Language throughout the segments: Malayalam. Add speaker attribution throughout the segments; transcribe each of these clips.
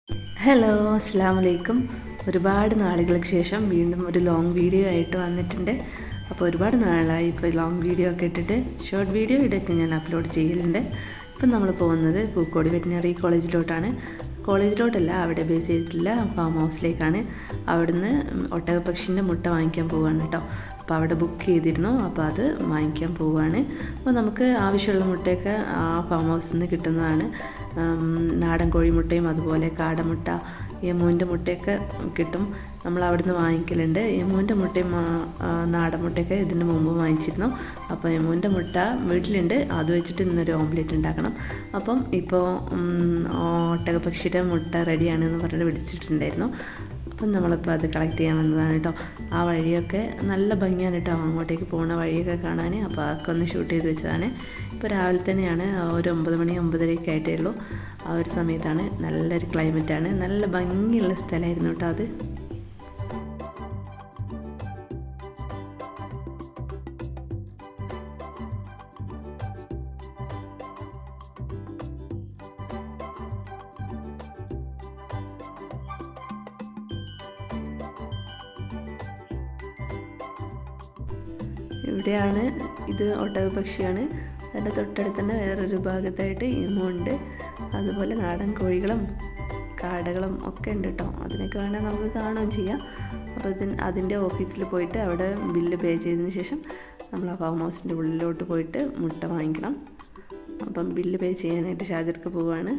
Speaker 1: ഹലോ, അസ്സാം വലൈക്കും. ഒരുപാട് നാളുകൾക്ക് ശേഷം വീണ്ടും ഒരു ലോങ് വീഡിയോ ആയിട്ട് വന്നിട്ടുണ്ട്. അപ്പോൾ ഒരുപാട് നാളായി ഇപ്പോൾ ലോങ് വീഡിയോ ഒക്കെ ഇട്ടിട്ട്. ഷോർട്ട് വീഡിയോ ഇടയ്ക്ക് ഞാൻ അപ്ലോഡ് ചെയ്യലുണ്ട്. ഇപ്പം നമ്മൾ പോകുന്നത് പൂക്കോട് വെറ്റിനറി കോളേജിലോട്ടാണ്. കോളേജിലോട്ടല്ല, അവിടെ ബേസ് ചെയ്തിട്ടുള്ള ഫാം ഹൗസിലേക്കാണ്. അവിടുന്ന് ഒട്ടകപ്പക്ഷീൻ്റെ മുട്ട വാങ്ങിക്കാൻ പോവുകയാണ് കേട്ടോ. അപ്പോൾ അവിടെ ബുക്ക് ചെയ്തിരുന്നു, അപ്പോൾ അത് വാങ്ങിക്കാൻ പോവുകയാണ്. അപ്പോൾ നമുക്ക് ആവശ്യമുള്ള മുട്ടയൊക്കെ ആ ഫാം ഹൗസിൽ നിന്ന് കിട്ടുന്നതാണ്. നാടൻ കോഴിമുട്ടയും അതുപോലെ കാടമുട്ട, എമുവിൻ്റെ മുട്ടയൊക്കെ കിട്ടും. നമ്മൾ അവിടുന്ന് വാങ്ങിക്കലുണ്ട്. എമുവിൻ്റെ മുട്ടയും നാടൻ മുട്ടയൊക്കെ ഇതിന് മുമ്പ് വാങ്ങിച്ചിരുന്നു. അപ്പോൾ എമുവിൻ്റെ മുട്ട വീട്ടിലുണ്ട്, അത് വെച്ചിട്ട് ഇന്നൊരു ഓംലെറ്റ് ഉണ്ടാക്കണം. അപ്പം ഇപ്പോൾ ഒട്ടകപ്പക്ഷിയുടെ മുട്ട റെഡിയാണെന്ന് പറഞ്ഞിട്ട് വിളിച്ചിട്ടുണ്ടായിരുന്നു. അപ്പം നമ്മളിപ്പോൾ അത് കളക്ട് ചെയ്യാൻ വന്നതാണ് കേട്ടോ. ആ വഴിയൊക്കെ നല്ല ഭംഗിയാണ് കേട്ടോ, അങ്ങോട്ടേക്ക് പോകുന്ന വഴിയൊക്കെ കാണാൻ. അപ്പോൾ അതൊക്കെ ഒന്ന് ഷൂട്ട് ചെയ്ത് വെച്ചതാണ്. ഇപ്പോൾ രാവിലെ തന്നെയാണ്, ഒരു 9 മണി 9:30 ആയിട്ടേ ഉള്ളൂ. ആ ഒരു സമയത്താണ്. നല്ലൊരു ക്ലൈമറ്റാണ്, നല്ല ഭംഗിയുള്ള സ്ഥലമായിരുന്നു കേട്ടോ അത്. ഇവിടെയാണ്, ഇത് ഒട്ടകപ്പക്ഷിയാണ്. അതിൻ്റെ തൊട്ടടുത്ത് തന്നെ വേറൊരു ഭാഗത്തായിട്ട് എമുണ്ട്. അതുപോലെ നാടൻ കോഴികളും കാടകളും ഒക്കെ ഉണ്ട് കേട്ടോ. അതിനൊക്കെ വേണമെങ്കിൽ നമുക്ക് കാണുകയും ചെയ്യാം. അപ്പോൾ അതിൻ്റെ ഓഫീസിൽ പോയിട്ട് അവിടെ ബില്ല് പേ ചെയ്തതിന് ശേഷം നമ്മൾ ആ ഫാം ഹൗസിൻ്റെ ഉള്ളിലോട്ട് പോയിട്ട് മുട്ട വാങ്ങിക്കണം. അപ്പം ബില്ല് പേ ചെയ്യാനായിട്ട് ഷാജർക്ക് പോവുകയാണ്.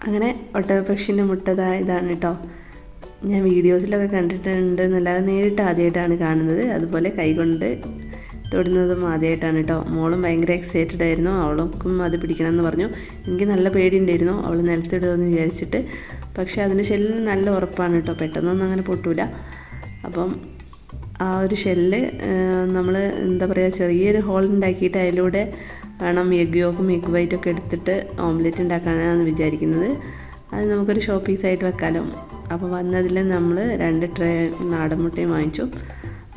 Speaker 1: അങ്ങനെ ഒട്ടകപ്പക്ഷീൻ്റെ മുട്ട ഇതാണ് കേട്ടോ. ഞാൻ വീഡിയോസിലൊക്കെ കണ്ടിട്ടുണ്ട് എന്നല്ലാതെ നേരിട്ട് ആദ്യമായിട്ടാണ് കാണുന്നത്. അതുപോലെ കൈകൊണ്ട് തൊടുന്നതും ആദ്യമായിട്ടാണ് കേട്ടോ. മോളും ഭയങ്കര എക്സൈറ്റഡ് ആയിരുന്നു. അവൾക്കും അത് പിടിക്കണമെന്ന് പറഞ്ഞു. എനിക്ക് നല്ല പേടിയുണ്ടായിരുന്നു അവൾ നിലത്തിടുമെന്ന് വിചാരിച്ചിട്ട്. പക്ഷേ അതിൻ്റെ ഷെല്ലിന് നല്ല ഉറപ്പാണ് കേട്ടോ, പെട്ടെന്നൊന്നും അങ്ങനെ പൊട്ടൂല. അപ്പം ആ ഒരു ഷെല്ല് നമ്മൾ എന്താ പറയുക, ചെറിയൊരു ഹോൾ ഉണ്ടാക്കിയിട്ട് അതിലൂടെ വേണം എഗ് യോക്കും എഗ് വൈറ്റൊക്കെ എടുത്തിട്ട് ഓംലെറ്റ് ഉണ്ടാക്കാനാണ് വിചാരിക്കുന്നത്. അത് നമുക്കൊരു ഷോ പീസായിട്ട് വെക്കാമല്ലോ. അപ്പോൾ വന്നതിൽ നമ്മൾ 2 ട്രേ നാടൻ മുട്ടയും വാങ്ങിച്ചു.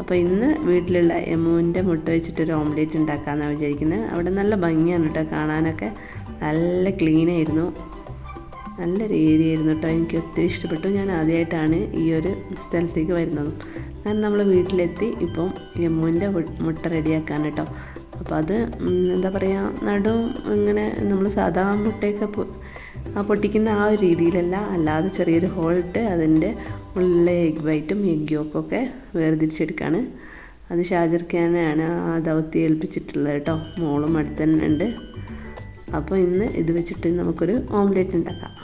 Speaker 1: അപ്പോൾ ഇന്ന് വീട്ടിലുള്ള എമുവിൻ്റെ മുട്ട വെച്ചിട്ടൊരു ഓംലെറ്റ് ഉണ്ടാക്കാമെന്നാണ് വിചാരിക്കുന്നത്. അവിടെ നല്ല ഭംഗിയാണ് കേട്ടോ കാണാനൊക്കെ. നല്ല ക്ലീനായിരുന്നു, നല്ലൊരു ഏരിയ ആയിരുന്നു കേട്ടോ. എനിക്ക് ഒത്തിരി ഇഷ്ടപ്പെട്ടു. ഞാൻ ആദ്യമായിട്ടാണ് ഈ ഒരു സ്ഥലത്തേക്ക് വരുന്നതും. കാരണം നമ്മൾ വീട്ടിലെത്തി ഇപ്പം എമുവിൻ്റെ മുട്ട റെഡിയാക്കാൻ കേട്ടോ. അപ്പോൾ അത് എന്താ പറയുക, നടുവും ഇങ്ങനെ നമ്മൾ സാധാ മുട്ടയൊക്കെ പൊട്ടിക്കുന്ന ആ ഒരു രീതിയിലല്ല, അല്ലാതെ ചെറിയൊരു ഹോളിട്ട് അതിൻ്റെ ഉള്ളിലെ എഗ് വൈറ്റും എഗ് യോക്കൊക്കെ വേർതിരിച്ചെടുക്കുകയാണ്. അത് ഷാജർക്കാനാണ് ആ ദൗത്യം ഏൽപ്പിച്ചിട്ടുള്ളത് കേട്ടോ. മോളും അടുത്ത് തന്നെ ഉണ്ട്. അപ്പോൾ ഇന്ന് ഇത് വെച്ചിട്ട് നമുക്കൊരു ഓംലെറ്റ് ഉണ്ടാക്കാം.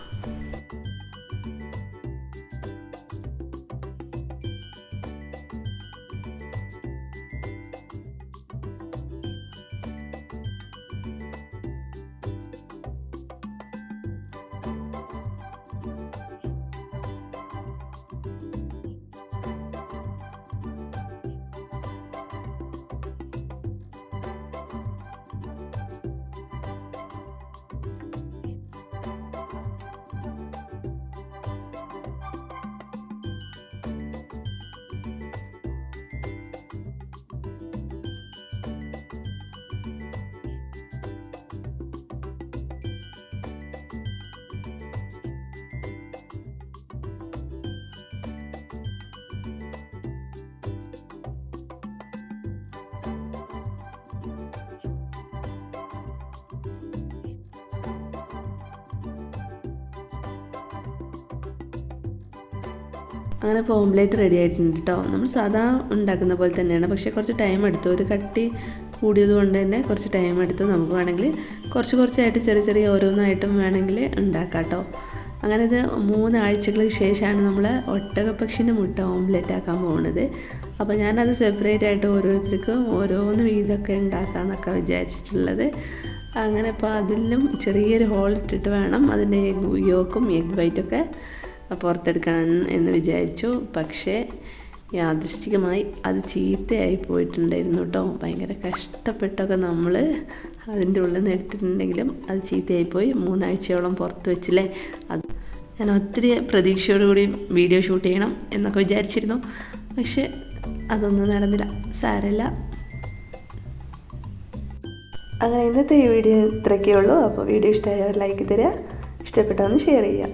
Speaker 1: അങ്ങനെ ഇപ്പോൾ ഓംലെറ്റ് റെഡി ആയിട്ടുണ്ട് കേട്ടോ. നമ്മൾ സാധാ ഉണ്ടാക്കുന്ന പോലെ തന്നെയാണ്, പക്ഷേ കുറച്ച് ടൈം എടുത്തു. ഒരു കട്ടി കൂടിയത് കൊണ്ട് തന്നെ കുറച്ച് ടൈം എടുത്തു. നമുക്ക് വേണമെങ്കിൽ കുറച്ചായിട്ട് ചെറിയ ഓരോന്നായിട്ടും വേണമെങ്കിൽ ഉണ്ടാക്കാം കേട്ടോ. അങ്ങനെ ഇത് 3 ആഴ്ചകൾക്ക് ശേഷമാണ് നമ്മൾ ഒട്ടകപ്പക്ഷീൻ്റെ മുട്ട ഓംലെറ്റ് ആക്കാൻ പോകുന്നത്. അപ്പോൾ ഞാനത് സെപ്പറേറ്റ് ആയിട്ട് ഓരോരുത്തർക്കും ഓരോന്ന് വീതമൊക്കെ ഉണ്ടാക്കാമെന്നൊക്കെ വിചാരിച്ചിട്ടുള്ളത്. അങ്ങനെ ഇപ്പോൾ അതിലും ചെറിയൊരു ഹോൾ ഇട്ടിട്ട് വേണം അതിൻ്റെ എഗ് യോക്കും എഗ് വൈറ്റൊക്കെ പുറത്തെടുക്കാൻ എന്ന് വിചാരിച്ചു. പക്ഷേ യാദൃശ്ചികമായി അത് ചീത്തയായി പോയിട്ടുണ്ടായിരുന്നു കേട്ടോ. ഭയങ്കര കഷ്ടപ്പെട്ടൊക്കെ നമ്മൾ അതിൻ്റെ ഉള്ളിൽ നിന്ന് എടുത്തിട്ടുണ്ടെങ്കിലും അത് ചീത്തയായിപ്പോയി. 3 ആഴ്ചയോളം പുറത്ത് വെച്ചില്ലേ. അത് ഞാൻ ഒത്തിരി പ്രതീക്ഷയോടുകൂടി വീഡിയോ ഷൂട്ട് ചെയ്യണം എന്നൊക്കെ വിചാരിച്ചിരുന്നു. പക്ഷേ അതൊന്നും നടന്നില്ല. സാരമില്ല. അങ്ങനെ ഇന്നത്തെ ഈ വീഡിയോ ഇത്രയൊക്കെ ഉള്ളൂ. അപ്പോൾ വീഡിയോ ഇഷ്ടമായാൽ ലൈക്ക് തരിക, ഇഷ്ടപ്പെട്ടാൽ ഷെയർ ചെയ്യുക.